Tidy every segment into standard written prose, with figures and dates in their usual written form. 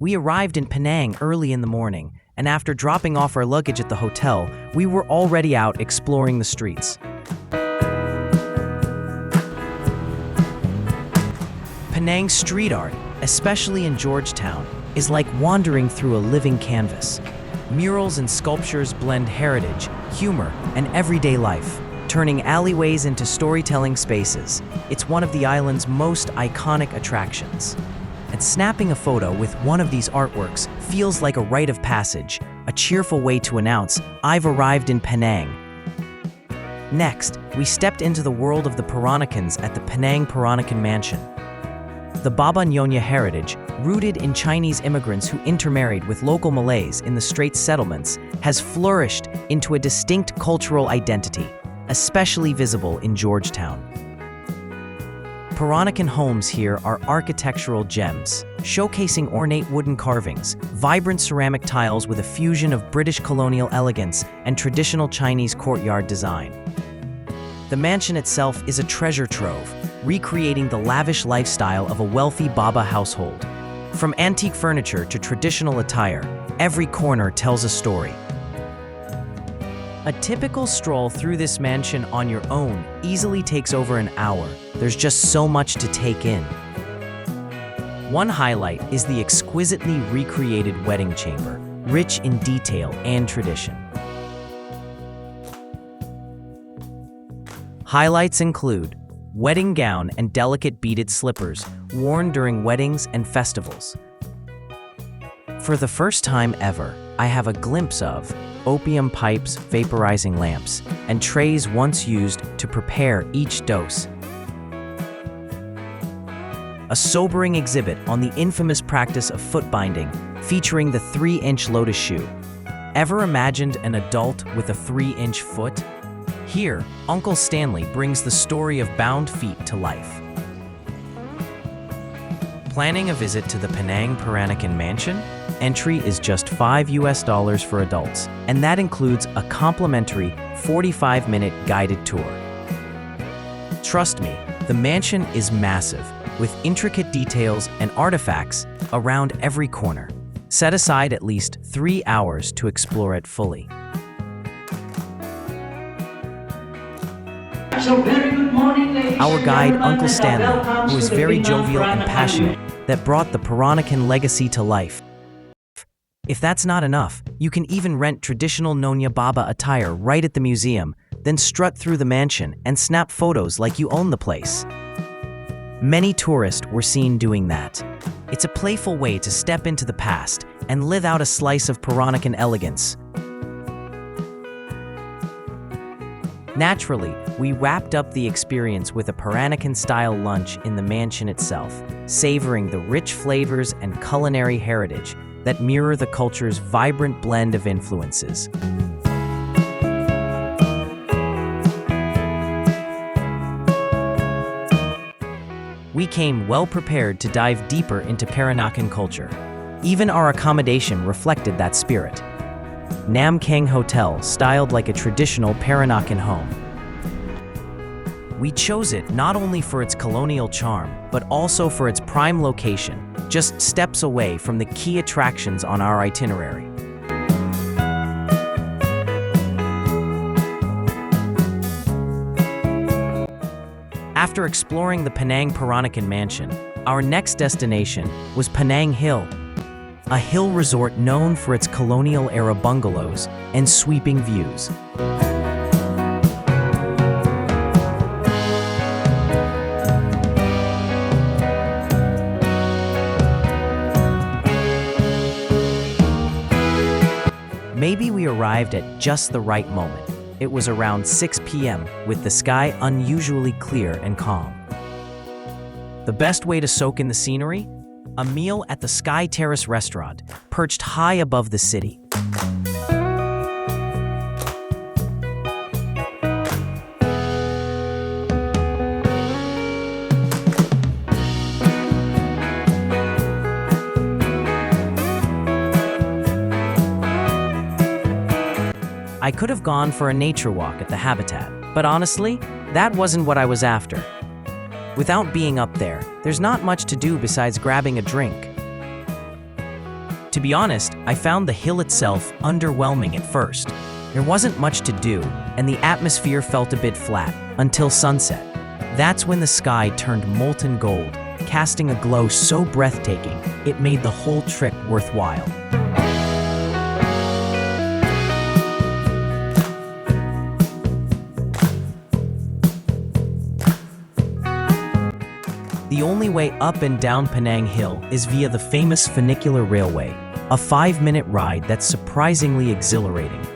We arrived in Penang early in the morning, and after dropping off our luggage at the hotel, we were already out exploring the streets. Penang street art, especially in Georgetown, is like wandering through a living canvas. Murals and sculptures blend heritage, humor, and everyday life, turning alleyways into storytelling spaces. It's one of the island's most iconic attractions. And snapping a photo with one of these artworks feels like a rite of passage, a cheerful way to announce, "I've arrived in Penang." Next, we stepped into the world of the Peranakans at the Penang Peranakan Mansion. The Baba Nyonya heritage, rooted in Chinese immigrants who intermarried with local Malays in the Straits settlements, has flourished into a distinct cultural identity, especially visible in Georgetown. Peranakan homes here are architectural gems, showcasing ornate wooden carvings, vibrant ceramic tiles with a fusion of British colonial elegance and traditional Chinese courtyard design. The mansion itself is a treasure trove, recreating the lavish lifestyle of a wealthy Baba household. From antique furniture to traditional attire, every corner tells a story. A typical stroll through this mansion on your own easily takes over an hour. There's just so much to take in. One highlight is the exquisitely recreated wedding chamber, rich in detail and tradition. Highlights include wedding gown and delicate beaded slippers worn during weddings and festivals. For the first time ever, I have a glimpse of opium pipes, vaporizing lamps, and trays once used to prepare each dose. A sobering exhibit on the infamous practice of foot binding, featuring the 3-inch lotus shoe. Ever imagined an adult with a 3-inch foot? Here, Uncle Stanley brings the story of bound feet to life. Planning a visit to the Penang Peranakan Mansion? Entry is just $5 for adults, and that includes a complimentary 45-minute guided tour. Trust me, the mansion is massive, with intricate details and artifacts around every corner. Set aside at least 3 hours to explore it fully. So very good morning, ladies. Our guide, Uncle Stanley, Welcome who is to the very Penang jovial and Peranakan passionate, family. that brought the Peranakan legacy to life. If that's not enough, you can even rent traditional Nyonya Baba attire right at the museum, then strut through the mansion and snap photos like you own the place. Many tourists were seen doing that. It's a playful way to step into the past and live out a slice of Peranakan elegance. Naturally, we wrapped up the experience with a Peranakan-style lunch in the mansion itself, savoring the rich flavors and culinary heritage that mirror the culture's vibrant blend of influences. We came well prepared to dive deeper into Peranakan culture. Even our accommodation reflected that spirit. Nam Kang Hotel, styled like a traditional Peranakan home. We chose it not only for its colonial charm, but also for its prime location, just steps away from the key attractions on our itinerary. After exploring the Penang Peranakan Mansion, our next destination was Penang Hill, a hill resort known for its colonial-era bungalows and sweeping views. Maybe we arrived at just the right moment. It was around 6 p.m. with the sky unusually clear and calm. The best way to soak in the scenery? A meal at the Sky Terrace restaurant, perched high above the city. I could have gone for a nature walk at the habitat, but honestly, that wasn't what I was after. Without being up there, there's not much to do besides grabbing a drink. To be honest, I found the hill itself underwhelming at first. There wasn't much to do, and the atmosphere felt a bit flat, until sunset. That's when the sky turned molten gold, casting a glow so breathtaking, it made the whole trip worthwhile. The only way up and down Penang Hill is via the famous funicular railway, a 5-minute ride that's surprisingly exhilarating.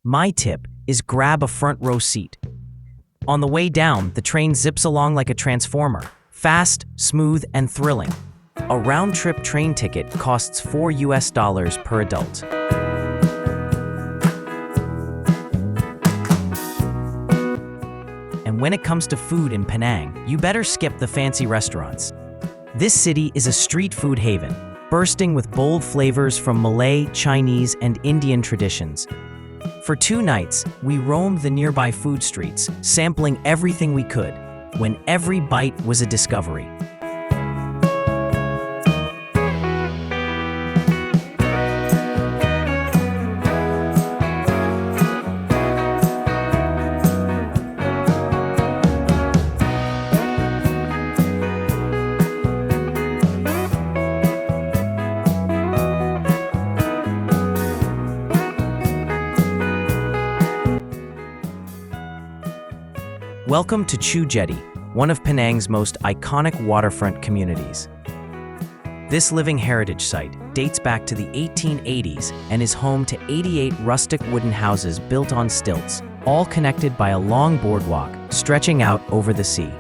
My tip is grab a front row seat. On the way down, the train zips along like a transformer, fast, smooth, and thrilling. A round-trip train ticket costs $4 per adult. And when it comes to food in Penang, you better skip the fancy restaurants. This city is a street food haven, bursting with bold flavors from Malay, Chinese, and Indian traditions. For 2 nights, we roamed the nearby food streets, sampling everything we could, when every bite was a discovery. Welcome to Chu Jetty, one of Penang's most iconic waterfront communities. This living heritage site dates back to the 1880s and is home to 88 rustic wooden houses built on stilts, all connected by a long boardwalk stretching out over the sea.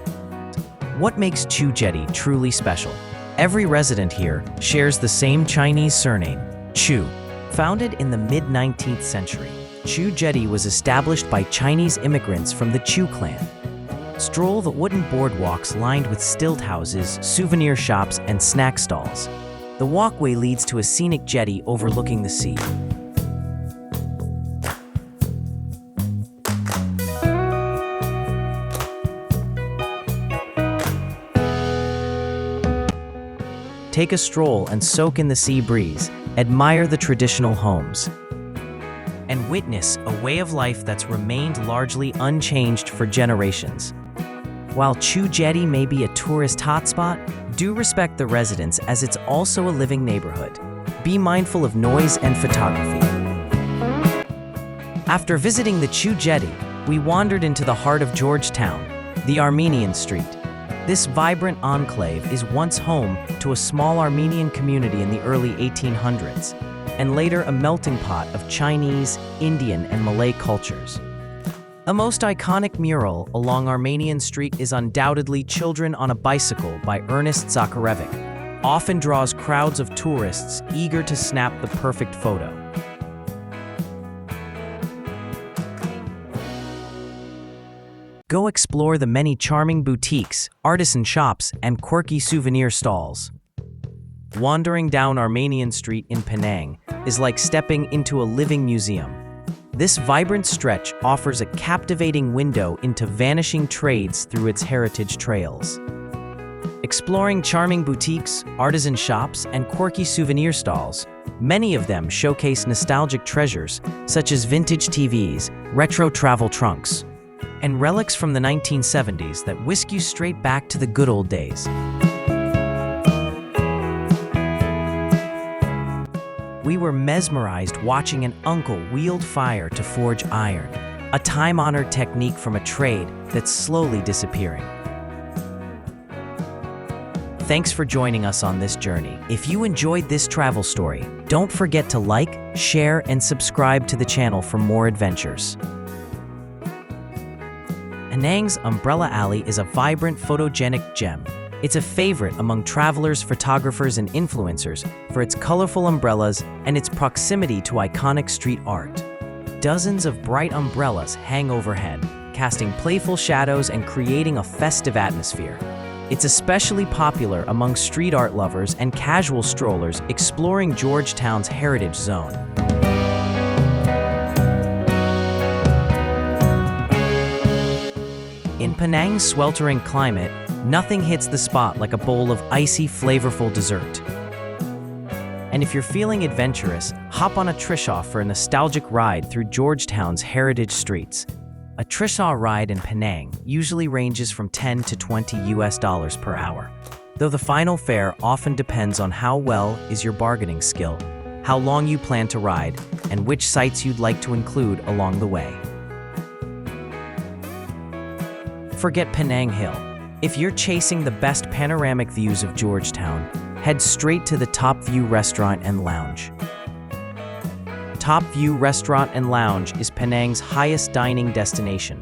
What makes Chu Jetty truly special? Every resident here shares the same Chinese surname, Chu. Founded in the mid-19th century, Chu Jetty was established by Chinese immigrants from the Chu clan. Stroll the wooden boardwalks lined with stilt houses, souvenir shops, and snack stalls. The walkway leads to a scenic jetty overlooking the sea. Take a stroll and soak in the sea breeze, admire the traditional homes, and witness a way of life that's remained largely unchanged for generations. While Chu Jetty may be a tourist hotspot, do respect the residents as it's also a living neighborhood. Be mindful of noise and photography. After visiting the Chu Jetty, we wandered into the heart of Georgetown, the Armenian Street. This vibrant enclave is once home to a small Armenian community in the early 1800s, and later a melting pot of Chinese, Indian, and Malay cultures. The most iconic mural along Armenian Street is undoubtedly Children on a Bicycle by Ernest Zakharevic. Often draws crowds of tourists eager to snap the perfect photo. Go explore the many charming boutiques, artisan shops, and quirky souvenir stalls. Wandering down Armenian Street in Penang is like stepping into a living museum. This vibrant stretch offers a captivating window into vanishing trades through its heritage trails. Exploring charming boutiques, artisan shops, and quirky souvenir stalls, many of them showcase nostalgic treasures such as vintage TVs, retro travel trunks, and relics from the 1970s that whisk you straight back to the good old days. We were mesmerized watching an uncle wield fire to forge iron, a time-honored technique from a trade that's slowly disappearing. Thanks for joining us on this journey. If you enjoyed this travel story, don't forget to like, share, and subscribe to the channel for more adventures. Penang's Umbrella Alley is a vibrant, photogenic gem. It's a favorite among travelers, photographers, and influencers for its colorful umbrellas and its proximity to iconic street art. Dozens of bright umbrellas hang overhead, casting playful shadows and creating a festive atmosphere. It's especially popular among street art lovers and casual strollers exploring Georgetown's heritage zone. In Penang's sweltering climate, Nothing hits the spot like a bowl of icy, flavorful dessert. And if you're feeling adventurous, hop on a trishaw for a nostalgic ride through Georgetown's heritage streets. A trishaw ride in Penang usually ranges from $10 to $20 per hour, though the final fare often depends on how well is your bargaining skill, how long you plan to ride, and which sites you'd like to include along the way. Forget Penang Hill. If you're chasing the best panoramic views of Georgetown, head straight to the Top View Restaurant and Lounge. Top View Restaurant and Lounge is Penang's highest dining destination.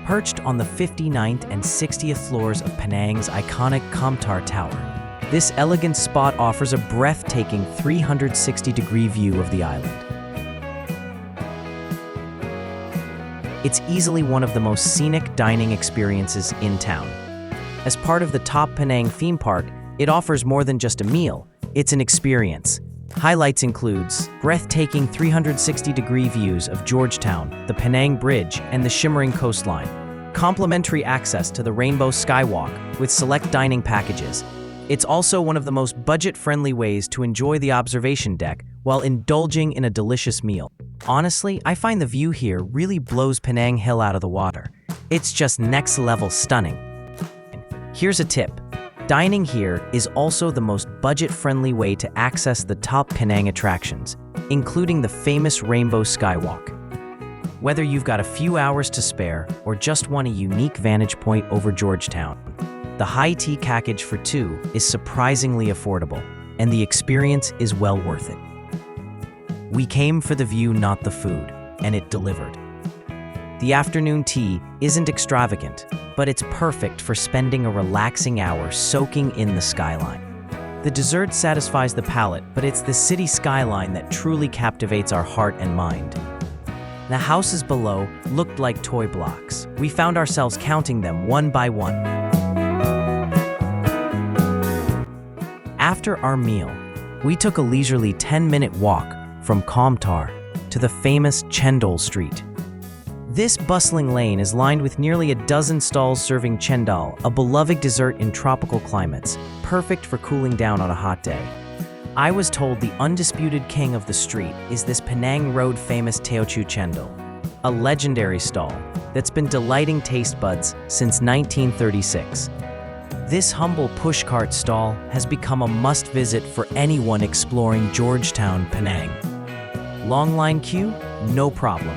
Perched on the 59th and 60th floors of Penang's iconic Kamtar Tower, this elegant spot offers a breathtaking 360-degree view of the island. It's easily one of the most scenic dining experiences in town. As part of the Top Penang theme park, it offers more than just a meal, it's an experience. Highlights includes breathtaking 360-degree views of Georgetown, the Penang Bridge, and the shimmering coastline. Complimentary access to the Rainbow Skywalk with select dining packages. It's also one of the most budget-friendly ways to enjoy the observation deck while indulging in a delicious meal. Honestly, I find the view here really blows Penang Hill out of the water. It's just next-level stunning. Here's a tip. Dining here is also the most budget-friendly way to access the top Penang attractions, including the famous Rainbow Skywalk. Whether you've got a few hours to spare or just want a unique vantage point over Georgetown, the high tea package for two is surprisingly affordable, and the experience is well worth it. We came for the view, not the food, and it delivered. The afternoon tea isn't extravagant, but it's perfect for spending a relaxing hour soaking in the skyline. The dessert satisfies the palate, but it's the city skyline that truly captivates our heart and mind. The houses below looked like toy blocks. We found ourselves counting them one by one. After our meal, we took a leisurely 10-minute walk from Kamtar to the famous Chendol Street. This bustling lane is lined with nearly a dozen stalls serving chendol, a beloved dessert in tropical climates, perfect for cooling down on a hot day. I was told the undisputed king of the street is this Penang Road famous Teochew Chendol, a legendary stall that's been delighting taste buds since 1936. This humble pushcart stall has become a must-visit for anyone exploring Georgetown, Penang. Long line queue? No problem.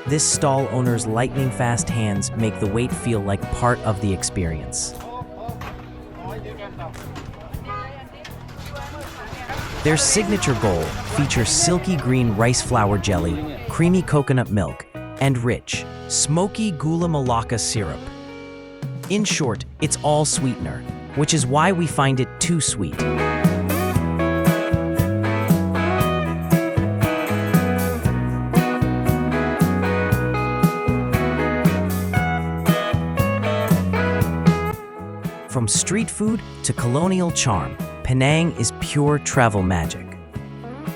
This stall owner's lightning-fast hands make the wait feel like part of the experience. Their signature bowl features silky green rice flour jelly, creamy coconut milk, and rich, smoky gula melaka syrup. In short, it's all sweetener, which is why we find it too sweet. From street food to colonial charm, Penang is pure travel magic.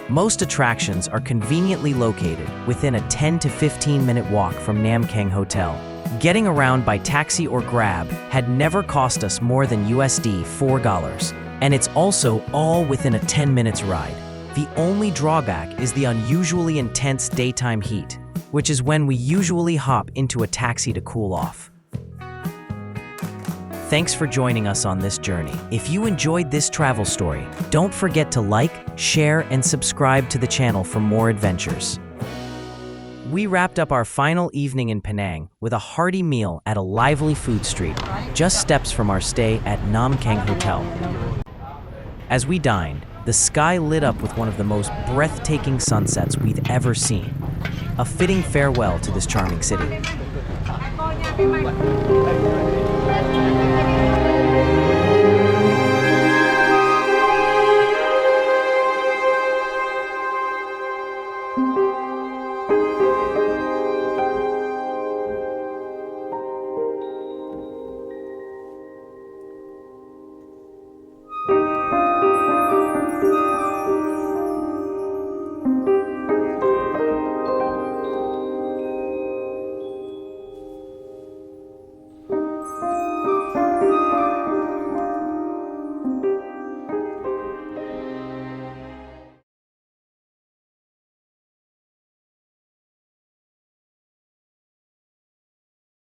Most attractions are conveniently located within a 10 to 15-minute walk from Nam Kang Hotel. Getting around by taxi or Grab had never cost us more than USD $4, and it's also all within a 10 minutes ride. The only drawback is the unusually intense daytime heat, which is when we usually hop into a taxi to cool off. Thanks for joining us on this journey. If you enjoyed this travel story, don't forget to like, share, and subscribe to the channel for more adventures. We wrapped up our final evening in Penang with a hearty meal at a lively food street, just steps from our stay at Nam Kang Hotel. As we dined, the sky lit up with one of the most breathtaking sunsets we've ever seen. A fitting farewell to this charming city.